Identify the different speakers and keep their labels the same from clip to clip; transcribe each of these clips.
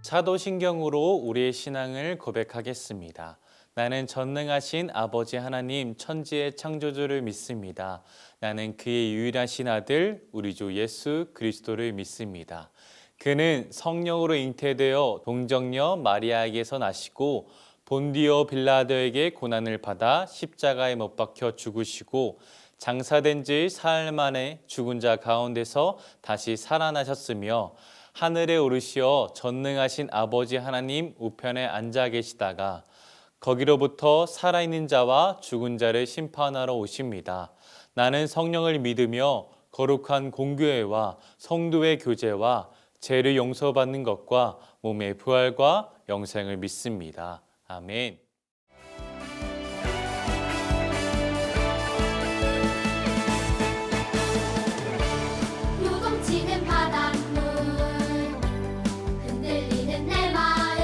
Speaker 1: 차도신경으로 우리의 신앙을 고백하겠습니다. 나는 전능하신 아버지 하나님 천지의 창조주를 믿습니다. 나는 그의 유일하신 아들 우리 주 예수 그리스도를 믿습니다. 그는 성령으로 잉태되어 동정녀 마리아에게서 나시고 본디오 빌라도에게 고난을 받아 십자가에 못 박혀 죽으시고 장사된 지 사흘 만에 죽은 자 가운데서 다시 살아나셨으며 하늘에 오르시어 전능하신 아버지 하나님 우편에 앉아 계시다가 거기로부터 살아있는 자와 죽은 자를 심판하러 오십니다. 나는 성령을 믿으며 거룩한 공교회와 성도의 교제와 죄를 용서받는 것과 몸의 부활과 영생을 믿습니다. 아멘.
Speaker 2: 요동치는 바닷물 흔들리는 내 마음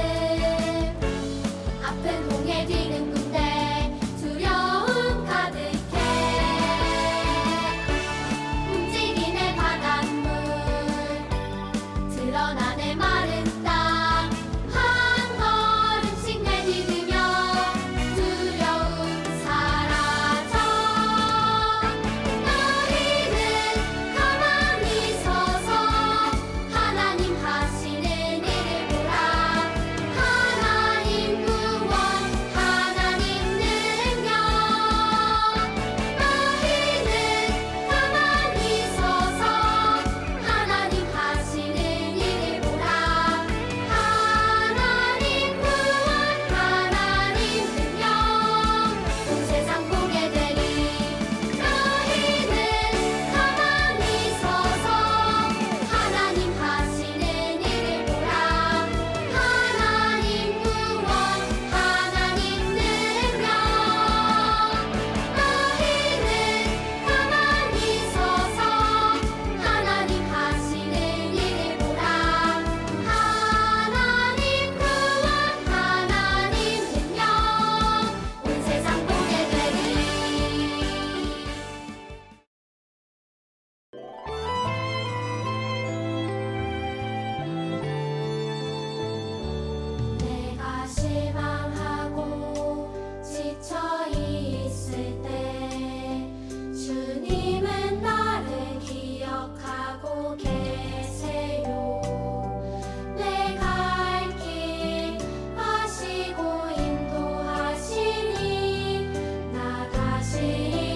Speaker 2: 아픈 홍해 뒤는 군대 두려움 가득해 움직이는 바닷물 드러나 내 마른 땅 한 걸음씩 내디디며 두려움 사라져 너희는 가만히 서서 하나님 하시는 일을 보라 하나님 구원 하나님 능력 너희는 가만히 서서 하나님 하시는 일을 보라 하나님 구원 하나님 능력 온 세상 보게 되리 너희는 가만히 서서 하나님 하시는 일을 보라 하나님 구원 하나님 능력 너희는 가만히 서서 하나님 하시는 일을 보라 하나님 구원 하나님 능력 온 세상 보게 되리 내가 실망하고 지쳐 있을 때 주님은 나를 기억하고 계세요. 내가 갈 길 아시고 인도하시니 나 다시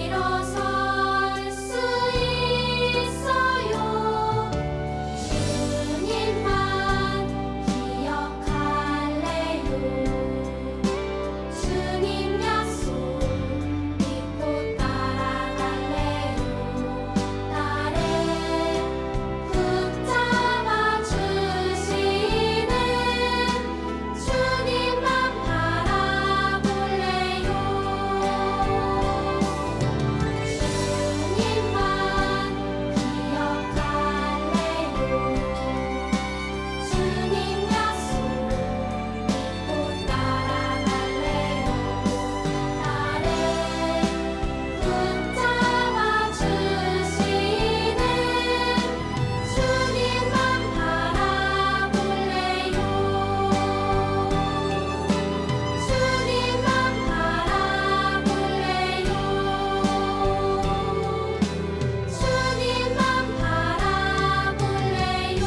Speaker 2: 일어설 수 있어요. 주님만 기억할래요. 주님 약속 믿고 따라갈래요. 나를 붙잡아 주시는 주님만 바라볼래요. 주님만 기억할래요. 주님 약속 믿고 따라갈래요. 나를 붙잡아 주시는 주님만 바라볼래요. 주님만 바라볼래요. 주님만 바라볼래요.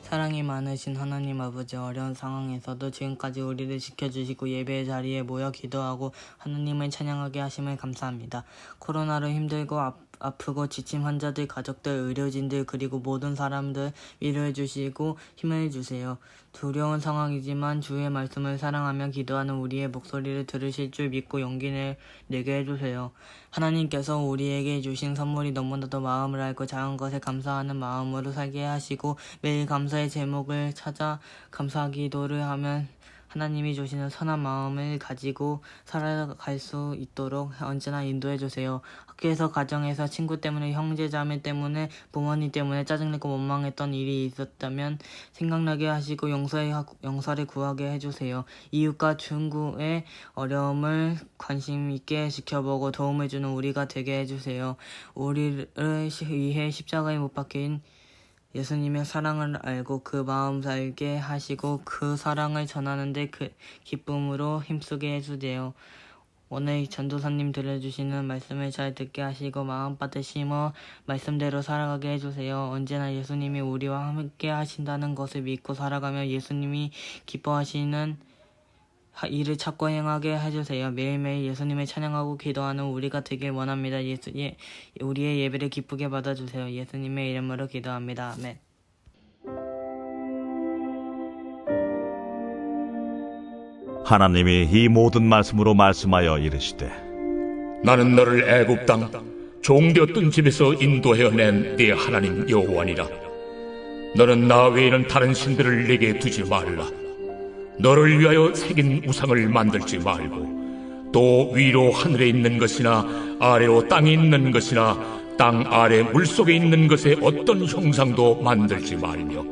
Speaker 3: 사랑이 많으신 하나님 아버지, 어려운 상황에서도 지금까지 우리를 지켜주시고 예배의 자리에 모여 기도하고 하나님을 찬양하게 하심을 감사합니다. 코로나로 힘들고 아프고 지친 환자들, 가족들, 의료진들 그리고 모든 사람들 위로해 주시고 힘을 주세요. 두려운 상황이지만 주의 말씀을 사랑하며 기도하는 우리의 목소리를 들으실 줄 믿고 용기를 내게 해주세요. 하나님께서 우리에게 주신 선물이 너무나도 마음을 알고 작은 것에 감사하는 마음으로 살게 하시고 매일 감사의 제목을 찾아 감사 기도를 하면 하나님이 주시는 선한 마음을 가지고 살아갈 수 있도록 언제나 인도해 주세요. 학교에서, 가정에서, 친구 때문에, 형제 자매 때문에, 부모님 때문에 짜증내고 원망했던 일이 있었다면 생각나게 하시고 용서를 구하게 해주세요. 이웃과 친구의 어려움을 관심 있게 지켜보고 도움을 주는 우리가 되게 해주세요. 우리를 위해 십자가에 못 박힌 예수님의 사랑을 알고 그 마음 살게 하시고 그 사랑을 전하는데 그 기쁨으로 힘쓰게 해주세요. 오늘 전도사님 들려주시는 말씀을 잘 듣게 하시고 마음밭에 심어 말씀대로 살아가게 해주세요. 언제나 예수님이 우리와 함께 하신다는 것을 믿고 살아가며 예수님이 기뻐하시는 일을 찾고 행하게 해주세요. 매일매일 예수님을 찬양하고 기도하는 우리가 되길 원합니다. 우리의 예배를 기쁘게 받아주세요. 예수님의 이름으로 기도합니다. 아멘.
Speaker 4: 하나님이 이 모든 말씀으로 말씀하여 이르시되
Speaker 5: 나는 너를 애굽 땅 종되었던 집에서 인도하여 낸 네 하나님 여호와니라. 너는 나 외에는 다른 신들을 내게 두지 말라. 너를 위하여 새긴 우상을 만들지 말고 또 위로 하늘에 있는 것이나 아래로 땅에 있는 것이나 땅 아래 물속에 있는 것에 어떤 형상도 만들지 말며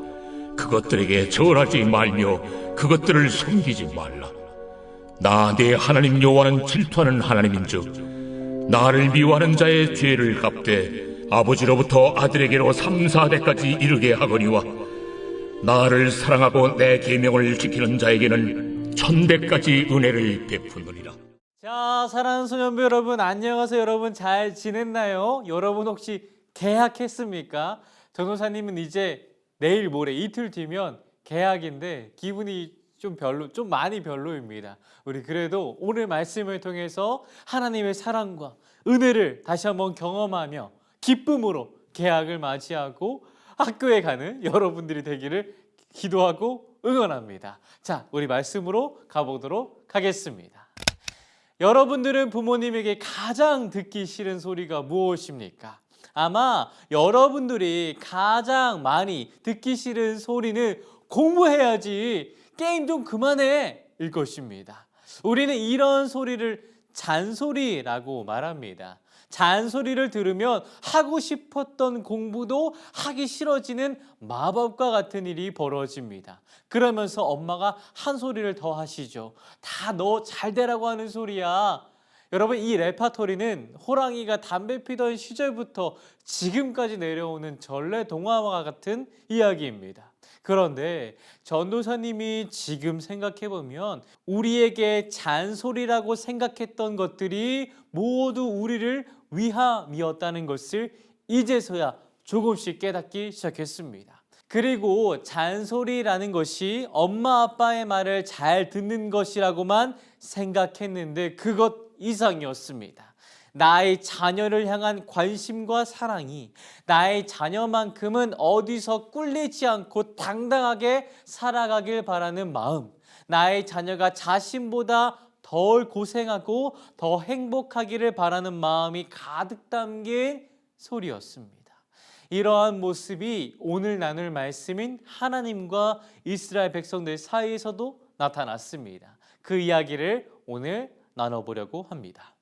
Speaker 5: 그것들에게 절하지 말며 그것들을 섬기지 말라. 나 네 하나님 여호와는 질투하는 하나님인즉 나를 미워하는 자의 죄를 갚되 아버지로부터 아들에게로 3, 4대까지 이르게 하거니와 나를 사랑하고 내 계명을 지키는 자에게는 1000대까지 은혜를 베푸느니라.
Speaker 1: 자, 사랑하는 소년부 여러분, 안녕하세요. 여러분 잘 지냈나요? 여러분 혹시 개학했습니까? 전도사님은 이제 내일 모레 이틀 뒤면 개학인데 기분이 좀 많이 별로입니다. 우리 그래도 오늘 말씀을 통해서 하나님의 사랑과 은혜를 다시 한번 경험하며 기쁨으로 개학을 맞이하고 학교에 가는 여러분들이 되기를 기도하고 응원합니다. 자, 우리 말씀으로 가보도록 하겠습니다. 여러분들은 부모님에게 가장 듣기 싫은 소리가 무엇입니까? 아마 여러분들이 가장 많이 듣기 싫은 소리는 공부해야지, 게임 좀 그만해 일 것입니다. 우리는 이런 소리를 잔소리라고 말합니다. 잔소리를 들으면 하고 싶었던 공부도 하기 싫어지는 마법과 같은 일이 벌어집니다. 그러면서 엄마가 한 소리를 더 하시죠. 다 너 잘 되라고 하는 소리야. 여러분, 이 레파토리는 호랑이가 담배 피던 시절부터 지금까지 내려오는 전래 동화와 같은 이야기입니다. 그런데 전도사님이 지금 생각해보면 우리에게 잔소리라고 생각했던 것들이 모두 우리를 위함이었다는 것을 이제서야 조금씩 깨닫기 시작했습니다. 그리고 잔소리라는 것이 엄마 아빠의 말을 잘 듣는 것이라고만 생각했는데 그것 이상이었습니다. 나의 자녀를 향한 관심과 사랑이 나의 자녀만큼은 어디서 꿀리지 않고 당당하게 살아가길 바라는 마음, 나의 자녀가 자신보다 덜 고생하고 더 행복하기를 바라는 마음이 가득 담긴 소리였습니다. 이러한 모습이 오늘 나눌 말씀인 하나님과 이스라엘 백성들 사이에서도 나타났습니다. 그 이야기를 오늘 나눠보려고 합니다.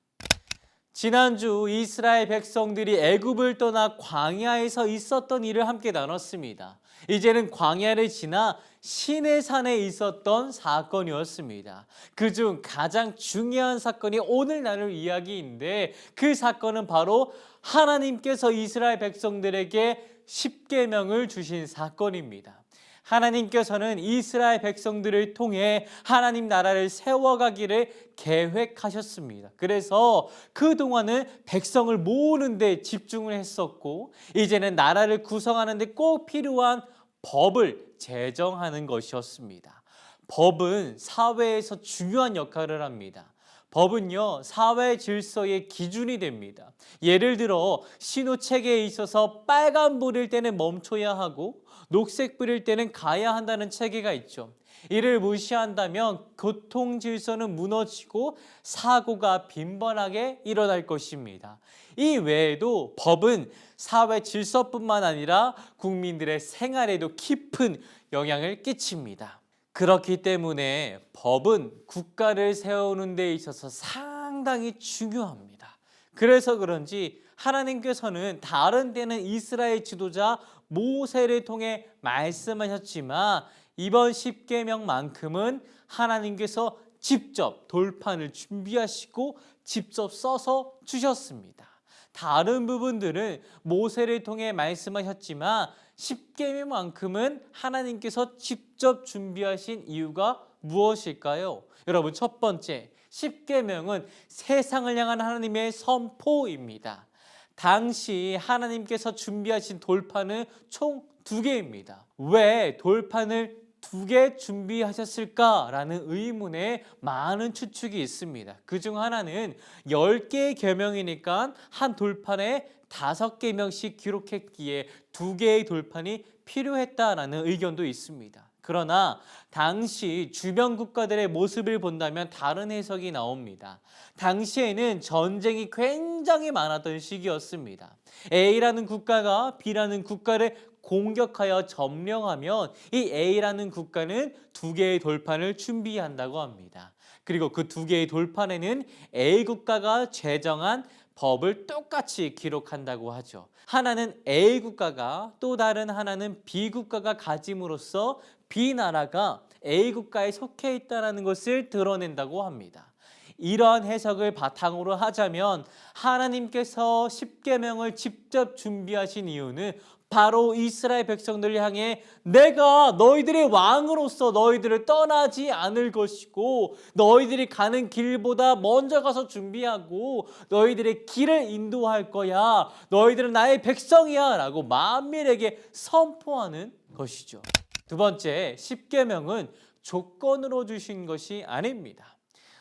Speaker 1: 지난주 이스라엘 백성들이 애굽을 떠나 광야에서 있었던 일을 함께 나눴습니다. 이제는 광야를 지나 시내산에 있었던 사건이었습니다. 그중 가장 중요한 사건이 오늘 나눌 이야기인데 그 사건은 바로 하나님께서 이스라엘 백성들에게 십계명을 주신 사건입니다. 하나님께서는 이스라엘 백성들을 통해 하나님 나라를 세워가기를 계획하셨습니다. 그래서 그동안은 백성을 모으는 데 집중을 했었고 이제는 나라를 구성하는 데 꼭 필요한 법을 제정하는 것이었습니다. 법은 사회에서 중요한 역할을 합니다. 법은요, 사회 질서의 기준이 됩니다. 예를 들어 신호체계에 있어서 빨간불일 때는 멈춰야 하고 녹색불일 때는 가야 한다는 체계가 있죠. 이를 무시한다면 교통 질서는 무너지고 사고가 빈번하게 일어날 것입니다. 이 외에도 법은 사회 질서뿐만 아니라 국민들의 생활에도 깊은 영향을 끼칩니다. 그렇기 때문에 법은 국가를 세우는 데 있어서 상당히 중요합니다. 그래서 그런지 하나님께서는 다른 때는 이스라엘 지도자 모세를 통해 말씀하셨지만 이번 십계명만큼은 하나님께서 직접 돌판을 준비하시고 직접 써서 주셨습니다. 다른 부분들은 모세를 통해 말씀하셨지만 십계명만큼은 하나님께서 직접 준비하신 이유가 무엇일까요? 여러분, 첫 번째, 십계명은 세상을 향한 하나님의 선포입니다. 당시 하나님께서 준비하신 돌판은 총 2개입니다. 왜 돌판을 2개 준비하셨을까라는 의문에 많은 추측이 있습니다. 그중 하나는 10개의 계명이니까 한 돌판에 5계명씩 기록했기에 2개의 돌판이 필요했다라는 의견도 있습니다. 그러나 당시 주변 국가들의 모습을 본다면 다른 해석이 나옵니다. 당시에는 전쟁이 굉장히 많았던 시기였습니다. A라는 국가가 B라는 국가를 공격하여 점령하면 이 A라는 국가는 2개의 돌판을 준비한다고 합니다. 그리고 그 2개의 돌판에는 A 국가가 제정한 법을 똑같이 기록한다고 하죠. 하나는 A 국가가 또 다른 하나는 B 국가가 가짐으로써 B 나라가 A 국가에 속해 있다는 것을 드러낸다고 합니다. 이러한 해석을 바탕으로 하자면 하나님께서 십계명을 직접 준비하신 이유는 바로 이스라엘 백성들을 향해 내가 너희들의 왕으로서 너희들을 떠나지 않을 것이고 너희들이 가는 길보다 먼저 가서 준비하고 너희들의 길을 인도할 거야. 너희들은 나의 백성이야 라고 만민에게 선포하는 것이죠. 두 번째, 십계명은 조건으로 주신 것이 아닙니다.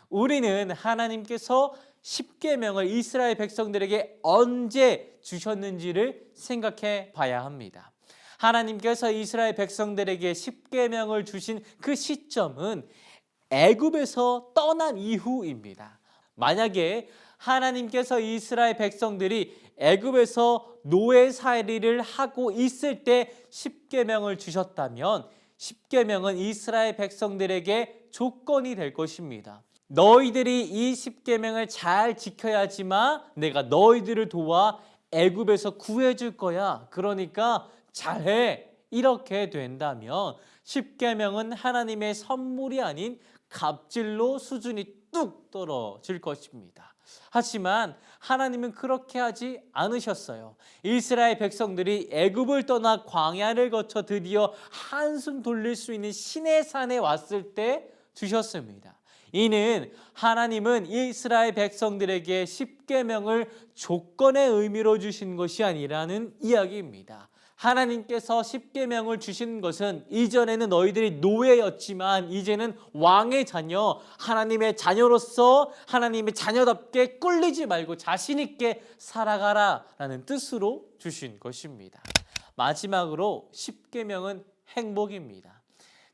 Speaker 1: 우리는 하나님께서 십계명을 이스라엘 백성들에게 언제 주셨는지를 생각해 봐야 합니다. 하나님께서 이스라엘 백성들에게 십계명을 주신 그 시점은 애굽에서 떠난 이후입니다. 만약에 하나님께서 이스라엘 백성들이 애굽에서 노예살이를 하고 있을 때 십계명을 주셨다면 십계명은 이스라엘 백성들에게 조건이 될 것입니다. 너희들이 이 십계명을 잘 지켜야지만 내가 너희들을 도와 애굽에서 구해줄 거야. 그러니까 잘해. 이렇게 된다면 십계명은 하나님의 선물이 아닌 갑질로 수준이 뚝 떨어질 것입니다. 하지만 하나님은 그렇게 하지 않으셨어요. 이스라엘 백성들이 애굽을 떠나 광야를 거쳐 드디어 한숨 돌릴 수 있는 시내산에 왔을 때 주셨습니다. 이는 하나님은 이스라엘 백성들에게 십계명을 조건의 의미로 주신 것이 아니라는 이야기입니다. 하나님께서 십계명을 주신 것은 이전에는 너희들이 노예였지만 이제는 왕의 자녀, 하나님의 자녀로서 하나님의 자녀답게 꿀리지 말고 자신 있게 살아가라 라는 뜻으로 주신 것입니다. 마지막으로 십계명은 행복입니다.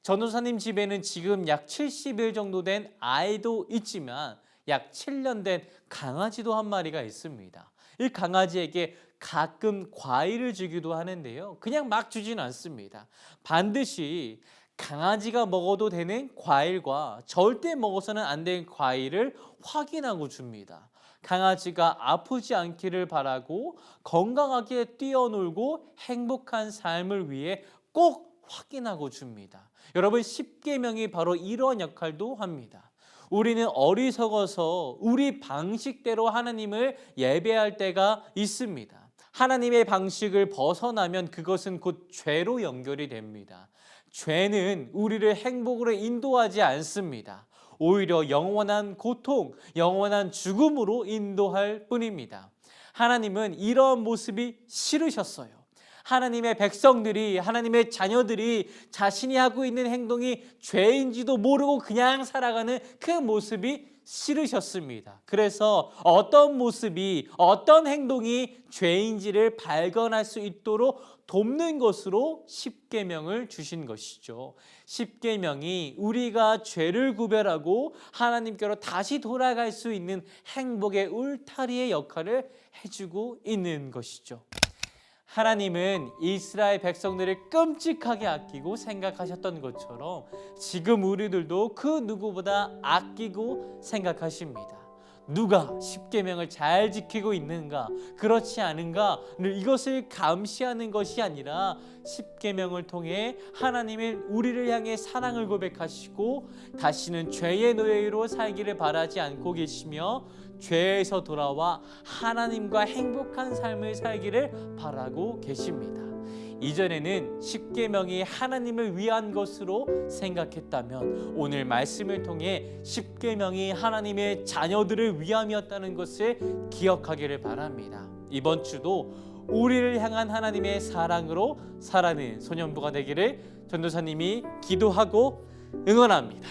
Speaker 1: 전도사님 집에는 지금 약 70일 정도 된 아이도 있지만 약 7년 된 강아지도 한 마리가 있습니다. 이 강아지에게 가끔 과일을 주기도 하는데요. 그냥 막 주지는 않습니다. 반드시 강아지가 먹어도 되는 과일과 절대 먹어서는 안 되는 과일을 확인하고 줍니다. 강아지가 아프지 않기를 바라고 건강하게 뛰어놀고 행복한 삶을 위해 꼭 확인하고 줍니다. 여러분, 십계명이 바로 이런 역할도 합니다. 우리는 어리석어서 우리 방식대로 하나님을 예배할 때가 있습니다. 하나님의 방식을 벗어나면 그것은 곧 죄로 연결이 됩니다. 죄는 우리를 행복으로 인도하지 않습니다. 오히려 영원한 고통, 영원한 죽음으로 인도할 뿐입니다. 하나님은 이런 모습이 싫으셨어요. 하나님의 백성들이, 하나님의 자녀들이 자신이 하고 있는 행동이 죄인지도 모르고 그냥 살아가는 그 모습이 싫으셨습니다. 그래서 어떤 모습이, 어떤 행동이 죄인지를 발견할 수 있도록 돕는 것으로 십계명을 주신 것이죠. 십계명이 우리가 죄를 구별하고 하나님께로 다시 돌아갈 수 있는 행복의 울타리의 역할을 해주고 있는 것이죠. 하나님은 이스라엘 백성들을 끔찍하게 아끼고 생각하셨던 것처럼 지금 우리들도 그 누구보다 아끼고 생각하십니다. 누가 십계명을 잘 지키고 있는가, 그렇지 않은가를 이것을 감시하는 것이 아니라 십계명을 통해 하나님은 우리를 향해 사랑을 고백하시고 다시는 죄의 노예로 살기를 바라지 않고 계시며 죄에서 돌아와 하나님과 행복한 삶을 살기를 바라고 계십니다. 이전에는 십계명이 하나님을 위한 것으로 생각했다면 오늘 말씀을 통해 십계명이 하나님의 자녀들을 위함이었다는 것을 기억하기를 바랍니다. 이번 주도 우리를 향한 하나님의 사랑으로 살아가는 소년부가 되기를 전도사님이 기도하고 응원합니다.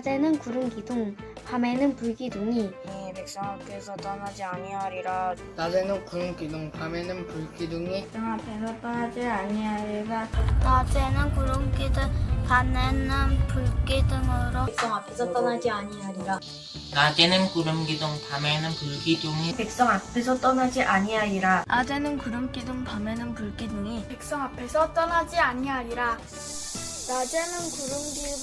Speaker 6: 낮에는 구름 기둥, 밤에는 불 기둥이
Speaker 7: 백성 앞에서 떠나지 아니하리라.
Speaker 3: 낮에는 구름 기둥, 밤에는 불 기둥이
Speaker 7: 백성 앞에서 떠나지 아니하리라.
Speaker 2: 낮에는 구름 기둥, 밤에는 불 기둥으로
Speaker 7: 백성 앞에서 떠나지 아니하리라.
Speaker 8: 낮에는 구름 기둥, 밤에는 불 기둥이
Speaker 7: 백성 앞에서 떠나지 아니하리라.
Speaker 6: 낮에는 구름 기둥, 밤에는 불 기둥이
Speaker 2: 백성 앞에서 떠나지 아니하리라. 낮에는 구름 기둥,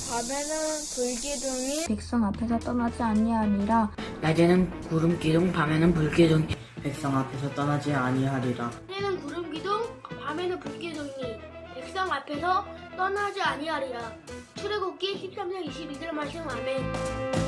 Speaker 2: 밤에는 불 기둥이
Speaker 6: 백성 앞에서 떠나지 아니하리라.
Speaker 3: 낮에는 구름 기둥, 밤에는 불 기둥이 백성 앞에서 떠나지 아니하리라.
Speaker 2: 낮에는 구름 기둥, 밤에는 불 기둥이 백성 앞에서 떠나지 아니하리라. 출애굽기 13장 22절 말씀 아멘.